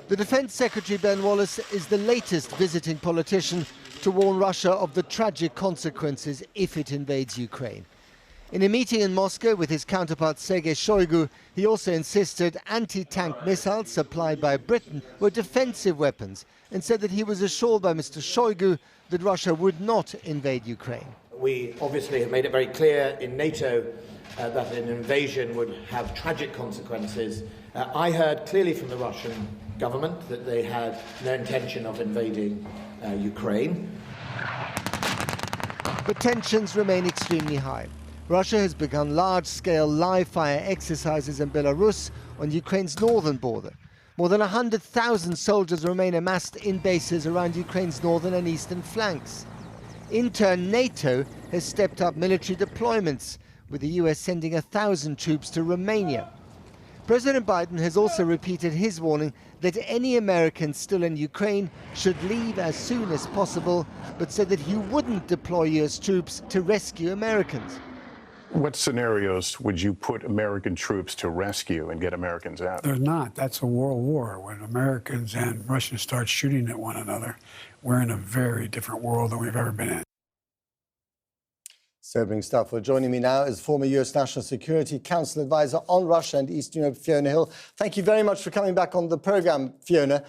The Defence Secretary Ben Wallace is the latest visiting politician to warn Russia of the tragic consequences if it invades Ukraine. In a meeting in Moscow with his counterpart Sergei Shoigu, he also insisted anti-tank missiles supplied by Britain were defensive weapons and said that he was assured by Mr. Shoigu that Russia would not invade Ukraine. We obviously have made it very clear in NATO that an invasion would have tragic consequences. I heard clearly from the Russian government that they had no intention of invading Ukraine. But tensions remain extremely high. Russia has begun large-scale live-fire exercises in Belarus on Ukraine's northern border. More than 100,000 soldiers remain amassed in bases around Ukraine's northern and eastern flanks. In turn, NATO has stepped up military deployments, with the US sending 1,000 troops to Romania. President Biden has also repeated his warning that any Americans still in Ukraine should leave as soon as possible, but said that he wouldn't deploy US troops to rescue Americans. What scenarios would you put American troops to rescue and get Americans out? There's not. That's a world war. When Americans and Russians start shooting at one another, we're in a very different world than we've ever been in. Sobering stuff. Well, joining me now is former US National Security Council advisor on Russia and Eastern Europe, Fiona Hill. Thank you very much for coming back on the programme, Fiona.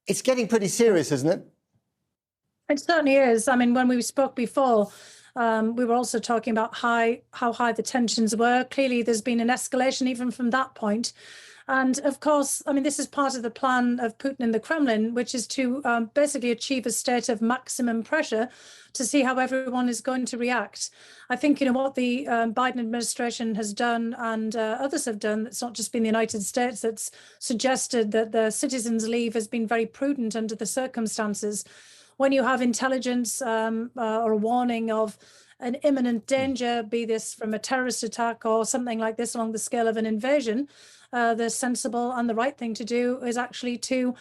It's getting pretty serious, isn't it? It certainly is. I mean, when we spoke before, we were also talking about how high the tensions were. Clearly, there's been an escalation even from that point. And of course, I mean, this is part of the plan of Putin in the Kremlin, which is to basically achieve a state of maximum pressure to see how everyone is going to react. I think, what the Biden administration has done and others have done, it's not just been the United States that's suggested that the citizens' leave has been very prudent under the circumstances. When you have intelligence or a warning of an imminent danger, be this from a terrorist attack or something like this along the scale of an invasion, the sensible and the right thing to do is actually to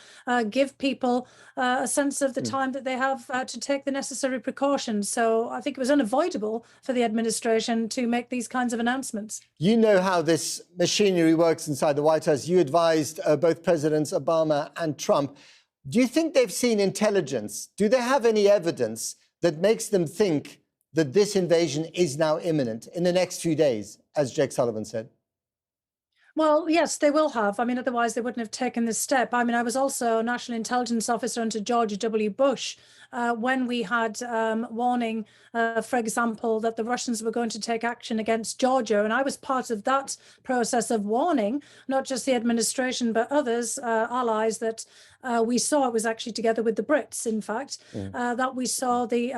give people a sense of the time that they have to take the necessary precautions. So I think it was unavoidable for the administration to make these kinds of announcements. You know how this machinery works inside the White House. You advised both Presidents Obama and Trump. Do you think they've seen intelligence? Do they have any evidence that makes them think that this invasion is now imminent in the next few days, as Jake Sullivan said? Well, yes, they will have. I mean, otherwise they wouldn't have taken this step. I mean, I was also a national intelligence officer under George W. Bush when we had warning, for example, that the Russians were going to take action against Georgia. And I was part of that process of warning, not just the administration, but others, allies that we saw. It was actually together with the Brits, in fact, that we saw the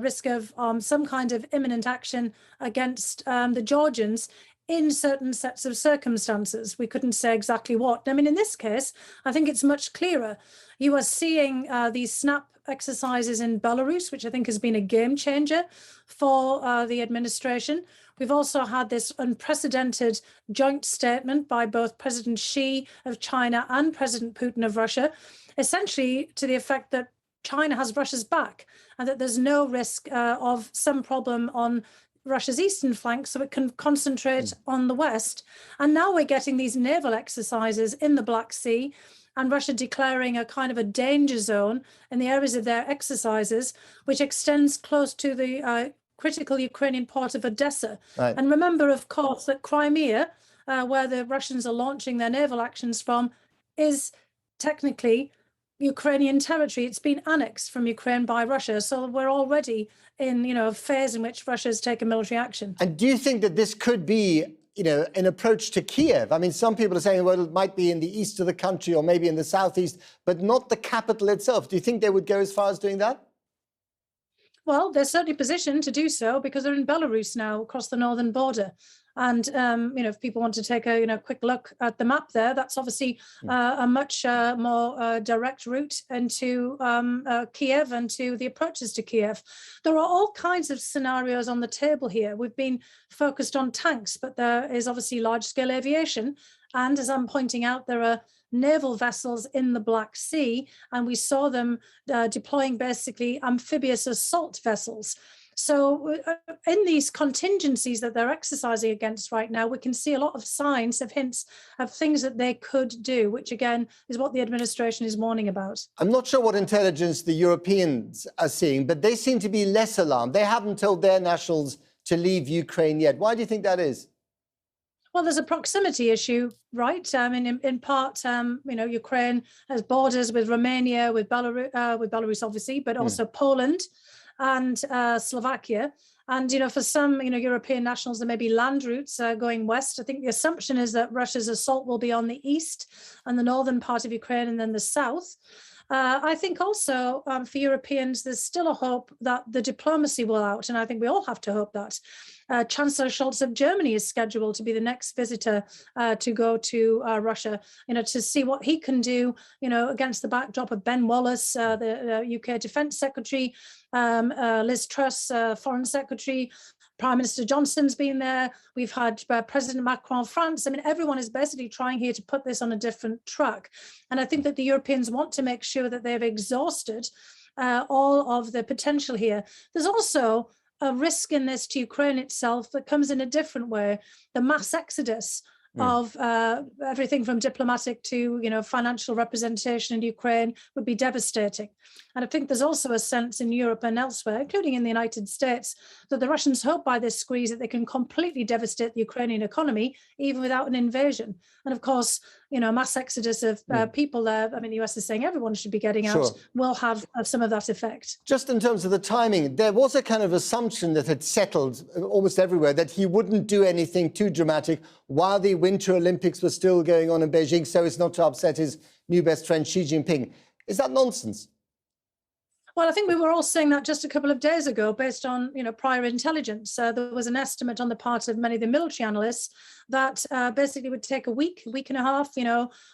risk of some kind of imminent action against the Georgians in certain sets of circumstances. We couldn't say exactly what. I mean, in this case, I think it's much clearer. You are seeing these snap exercises in Belarus, which I think has been a game changer for the administration. We've also had this unprecedented joint statement by both President Xi of China and President Putin of Russia, essentially to the effect that China has Russia's back and that there's no risk of some problem on Russia's eastern flank, so it can concentrate on the west. And now we're getting these naval exercises in the Black Sea and Russia declaring a kind of a danger zone in the areas of their exercises, which extends close to the critical Ukrainian port of Odessa. Right. And remember, of course, that Crimea, where the Russians are launching their naval actions from, is technically Ukrainian territory. It's been annexed from Ukraine by Russia. So we're already in, a phase in which Russia has taken military action. And do you think that this could be, an approach to Kiev? I mean, some people are saying, well, it might be in the east of the country or maybe in the southeast, but not the capital itself. Do you think they would go as far as doing that? Well, they're certainly positioned to do so because they're in Belarus now, across the northern border. And, if people want to take a quick look at the map there, that's obviously a much more direct route into Kiev and to the approaches to Kiev. There are all kinds of scenarios on the table here. We've been focused on tanks, but there is obviously large-scale aviation. And as I'm pointing out, there are naval vessels in the Black Sea, and we saw them deploying basically amphibious assault vessels. So in these contingencies that they're exercising against right now, we can see a lot of signs of hints of things that they could do, which again is what the administration is warning about. I'm not sure what intelligence the Europeans are seeing, but they seem to be less alarmed. They haven't told their nationals to leave Ukraine yet. Why do you think that is? Well, there's a proximity issue, right? I mean, in part, Ukraine has borders with Romania, with Belarus, obviously, but also Poland and Slovakia. And, for some, European nationals, there may be land routes going west. I think the assumption is that Russia's assault will be on the east and the northern part of Ukraine and then the south. I think also for Europeans, there's still a hope that the diplomacy will out. And I think we all have to hope that. Chancellor Scholz of Germany is scheduled to be the next visitor to go to Russia, to see what he can do, against the backdrop of Ben Wallace, the UK Defence Secretary, Liz Truss, Foreign Secretary, Prime Minister Johnson's been there. We've had President Macron of France. I mean, everyone is basically trying here to put this on a different track. And I think that the Europeans want to make sure that they've exhausted all of the potential here. There's also a risk in this to Ukraine itself that comes in a different way. The mass exodus of everything from diplomatic to financial representation in Ukraine would be devastating. And I think there's also a sense in Europe and elsewhere, including in the United States, that the Russians hope by this squeeze that they can completely devastate the Ukrainian economy, even without an invasion. And of course, mass exodus of people there, I mean, the US is saying everyone should be getting out, will have some of that effect. Just in terms of the timing, there was a kind of assumption that had settled almost everywhere that he wouldn't do anything too dramatic while the Winter Olympics were still going on in Beijing, so as not to upset his new best friend Xi Jinping. Is that nonsense? Well, I think we were all saying that just a couple of days ago, based on prior intelligence. There was an estimate on the part of many of the military analysts that basically would take a week and a half,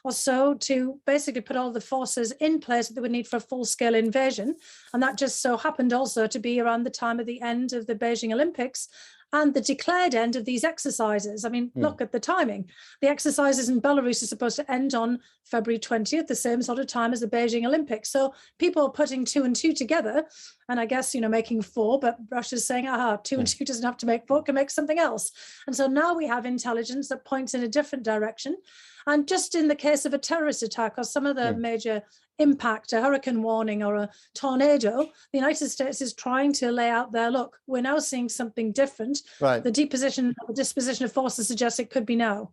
or so, to basically put all the forces in place that they would need for a full-scale invasion. And that just so happened also to be around the time of the end of the Beijing Olympics and the declared end of these exercises. I mean, look at the timing. The exercises in Belarus are supposed to end on February 20th, the same sort of time as the Beijing Olympics. So people are putting 2 and 2 together, and I guess, making 4, but Russia's saying, 2 and 2 doesn't have to make 4, can make something else. And so now we have intelligence that points in a different direction. And just in the case of a terrorist attack or some other major impact, a hurricane warning or a tornado, the United States is trying to lay out there, look, we're now seeing something different. Right. The disposition of forces suggests it could be now.